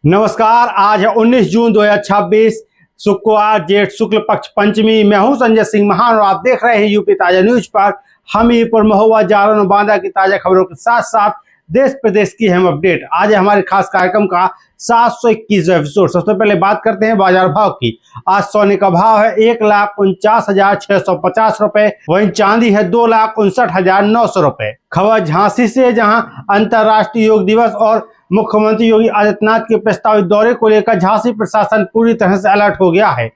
नमस्कार। आज है 19 जून 2026, शुक्रवार, जेठ शुक्ल पक्ष पंचमी। मैं हूं संजय सिंह महान और आप देख रहे हैं यूपी ताजा न्यूज पर। हमीरपुर, महुआ, जालौन और बांदा की ताजा खबरों के साथ साथ देश प्रदेश की अहम अपडेट। आज हमारे खास कार्यक्रम का 721 एपिसोड। सबसे पहले बात करते हैं बाजार भाव की। आज सोने का भाव है 1,49,650 रुपए, वहीं चांदी है 2,59,900 रुपए। खबर झांसी से, जहां अंतर्राष्ट्रीय योग दिवस और मुख्यमंत्री योगी आदित्यनाथ के प्रस्तावित दौरे को लेकर झांसी प्रशासन पूरी तरह से अलर्ट हो गया है।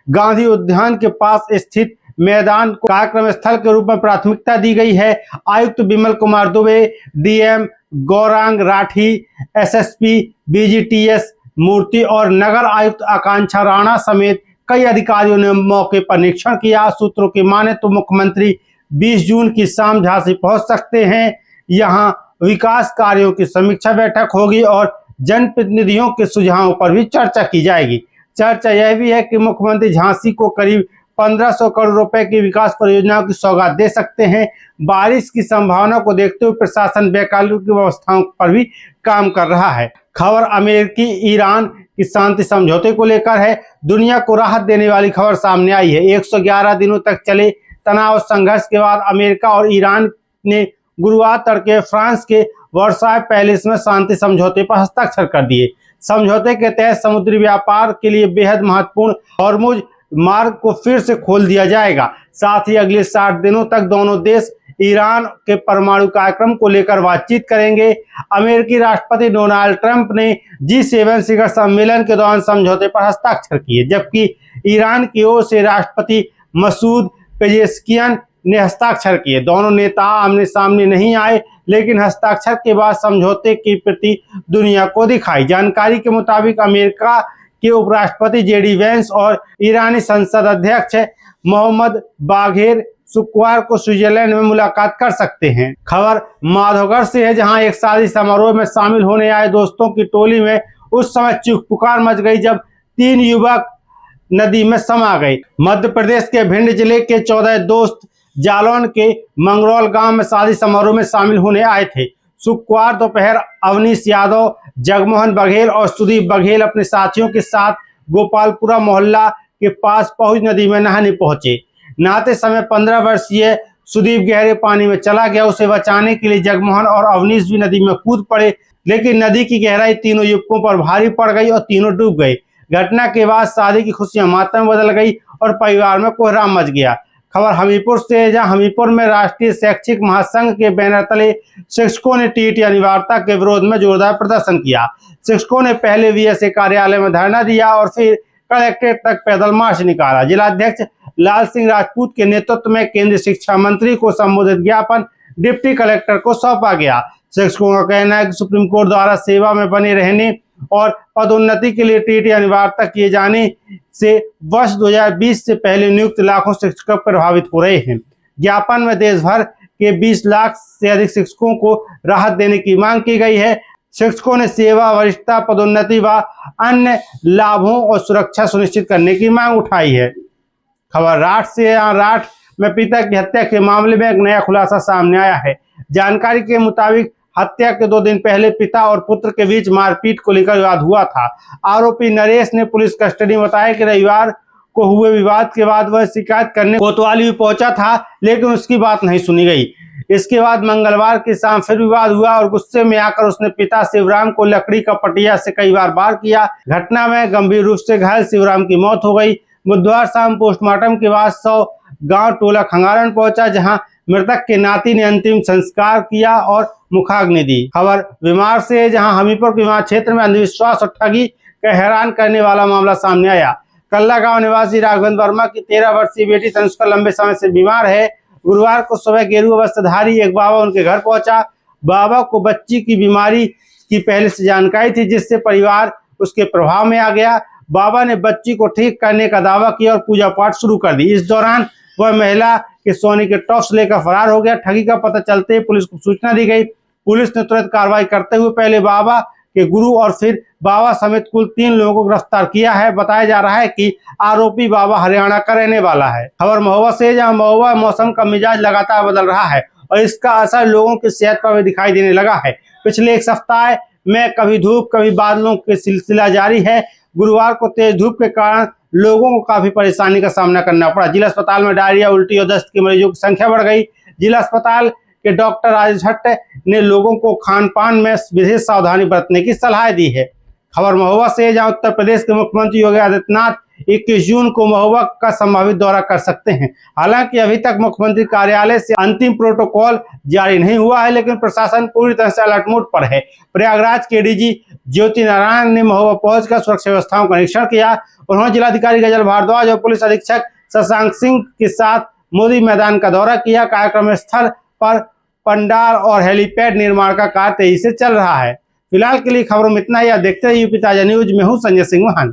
गांधी उद्यान के पास स्थित मैदान को कार्यक्रम स्थल के रूप में प्राथमिकता दी गई है। आयुक्त विमल कुमार दुबे, डीएम गौरांग राठी, एसएसपी बीजीटीएस मूर्ति और नगर आयुक्त आकांक्षा राणा समेत कई अधिकारियों ने मौके पर निरीक्षण किया। सूत्रों की माने तो मुख्यमंत्री 20 जून की शाम झांसी पहुंच सकते हैं। यहां विकास कार्यों की समीक्षा बैठक होगी और जनप्रतिनिधियों के सुझावों पर भी चर्चा की जाएगी। चर्चा यह भी है कि मुख्यमंत्री झांसी को करीब 1500 करोड़ रुपए की विकास परियोजनाओं की सौगात दे सकते हैं। बारिश की संभावना को देखते हुए प्रशासन वैकल्पिक व्यवस्थाओं पर भी काम कर रहा है। खबर अमेरिकी ईरान की शांति समझौते को लेकर है। दुनिया को राहत देने वाली खबर सामने आई है। 111 दिनों तक चले तनाव संघर्ष के बाद अमेरिका और ईरान ने गुरुवार तड़के फ्रांस के वर्साय पैलेस में शांति समझौते पर हस्ताक्षर कर दिए। समझौते के तहत समुद्री व्यापार के लिए बेहद महत्वपूर्ण हॉर्मुज मार्ग को फिर से खोल दिया जाएगा। साथ ही अगले 60 दिनों तक दोनों देश ईरान के परमाणु कार्यक्रम को लेकर बातचीत करेंगे। अमेरिकी राष्ट्रपति डोनाल्ड ट्रंप ने G7 शिखर सम्मेलन के दौरान समझौते पर हस्ताक्षर किए, जबकि ईरान की ओर से राष्ट्रपति मसूद पेजेश्कियान ने हस्ताक्षर किए। दोनों नेता आमने सामने नहीं आए, लेकिन हस्ताक्षर के बाद समझौते की प्रति दुनिया को दिखाई। जानकारी के मुताबिक अमेरिका के उपराष्ट्रपति JD वैंस और ईरानी संसद अध्यक्ष मोहम्मद बाघेर शुक्रवार को स्विट्जरलैंड में मुलाकात कर सकते हैं। खबर माधवगढ़ से है, जहां एक शादी समारोह में शामिल होने आए दोस्तों की टोली में उस समय चीख पुकार मच गई जब 3 युवक नदी में समा गए। मध्य प्रदेश के भिंड जिले के 14 दोस्त जालौन के मंगरौल गांव में शादी समारोह में शामिल होने आए थे। शुक्रवार दोपहर अवनीश यादव, जगमोहन बघेल और सुदीप बघेल अपने साथियों के साथ गोपालपुरा मोहल्ला के पास पहुंच नदी में नहाने पहुंचे। नहाते समय 15 वर्षीय सुदीप गहरे पानी में चला गया। उसे बचाने के लिए जगमोहन और अवनीश भी नदी में कूद पड़े, लेकिन नदी की गहराई तीनों युवकों पर भारी पड़ गई और तीनों डूब गए। घटना के बाद शादी की खुशियां मातम में बदल गई और परिवार में कोहराम मच गया। खबर हमीरपुर से, जहां हमीरपुर में राष्ट्रीय शैक्षिक महासंघ के बैनर तले शिक्षकों ने टीटी अनिवार्यता के विरोध में जोरदार प्रदर्शन किया। शिक्षकों ने पहले VSA कार्यालय में धरना दिया और फिर कलेक्ट्रेट तक पैदल मार्च निकाला। जिलाध्यक्ष लाल सिंह राजपूत के नेतृत्व में केंद्रीय शिक्षा मंत्री को संबोधित ज्ञापन डिप्टी कलेक्टर को सौंपा गया। शिक्षकों का कहना है कि सुप्रीम कोर्ट द्वारा सेवा में बने रहने और पदोन्नति के लिए टीटी अनिवार्यता किए जाने से वर्ष 2020 से पहले नियुक्त लाखों शिक्षक प्रभावित हो रहे हैं। ज्ञापन में देश भर के 20 लाख से अधिक शिक्षकों को राहत देने की मांग की गई है। शिक्षकों ने सेवा, वरिष्ठता, पदोन्नति व अन्य लाभों और सुरक्षा सुनिश्चित करने की मांग उठाई है। खबर राठ से, राठ में पिता की हत्या के मामले में एक नया खुलासा सामने आया है। जानकारी के मुताबिक हत्या के 2 दिन पहले पिता और पुत्र के बीच मारपीट को लेकर विवाद हुआ था। आरोपी नरेश ने पुलिस कस्टडी में बताया कि रविवार को हुए विवाद के बाद वह शिकायत करने कोतवाली भी पहुंचा था, लेकिन उसकी बात नहीं सुनी गई। इसके बाद मंगलवार की शाम फिर विवाद हुआ और गुस्से में आकर उसने पिता शिवराम को लकड़ी का पटिया से कई बार वार किया। घटना में गंभीर रूप से घायल शिवराम की मौत हो गई। बुधवार शाम पोस्टमार्टम के बाद 100 गांव टोला खंगारण पहुंचा, जहां मृतक के नाती ने अंतिम संस्कार किया और मुखाग्नि दी। खबर विमार से, जहां हमीरपुर के विमार क्षेत्र में अंधविश्वास और ठगी का हैरान करने वाला मामला सामने आया। कल्ला गांव निवासी राघवेंद्र वर्मा की 13 वर्षीय बेटी तनुष्का लंबे समय से बीमार है। गुरुवार को सुबह गेरुआ वस्त्रधारी एक बाबा उनके घर पहुंचा। बाबा को बच्ची की बीमारी की पहले से जानकारी थी, जिससे परिवार उसके प्रभाव में आ गया। बाबा ने बच्ची को ठीक करने का दावा किया और पूजा पाठ शुरू कर दी। इस दौरान वह महिला के सोने के टॉप्स लेकर फरार हो गया। ठगी का पता चलते ही पुलिस को सूचना दी गई। पुलिस ने तुरंत कार्रवाई करते हुए पहले बाबा के गुरु और फिर बाबा समेत कुल 3 लोगों को गिरफ्तार किया है। बताया जा रहा है कि आरोपी बाबा हरियाणा का रहने वाला है। खबर महुआ से, जहां महुआ मौसम का मिजाज लगातार बदल रहा है और इसका असर लोगों की सेहत पर भी दिखाई देने लगा है। पिछले एक सप्ताह में कभी धूप कभी बादलों के सिलसिला जारी है। गुरुवार को तेज धूप के कारण लोगों को काफी परेशानी का सामना करना पड़ा। जिला अस्पताल में डायरिया, उल्टी और दस्त के मरीजों की संख्या बढ़ गई। जिला अस्पताल के डॉक्टर राजेश भट्ट ने लोगों को खान पान में विशेष सावधानी बरतने की सलाह दी है। खबर महोबा से, जहां उत्तर प्रदेश के मुख्यमंत्री योगी आदित्यनाथ 21 जून को महोबा का संभावित दौरा कर सकते हैं। हालांकि अभी तक मुख्यमंत्री कार्यालय से अंतिम प्रोटोकॉल जारी नहीं हुआ है, लेकिन प्रशासन पूरी तरह से अलर्ट मोड पर है। प्रयागराज के डीजी ज्योति नारायण ने महोबा पहुंचकर सुरक्षा व्यवस्थाओं का निरीक्षण किया। उन्होंने जिलाधिकारी गजल भारद्वाज और पुलिस अधीक्षक शशांक सिंह के साथ मोदी मैदान का दौरा किया। कार्यक्रम स्थल पर पंडाल और हेलीपैड निर्माण का कार्य तेजी से चल रहा है। फिलहाल के लिए खबरों में इतना ही। आप देखते रहिए यूपी ताजा न्यूज में हूं संजय सिंह महान।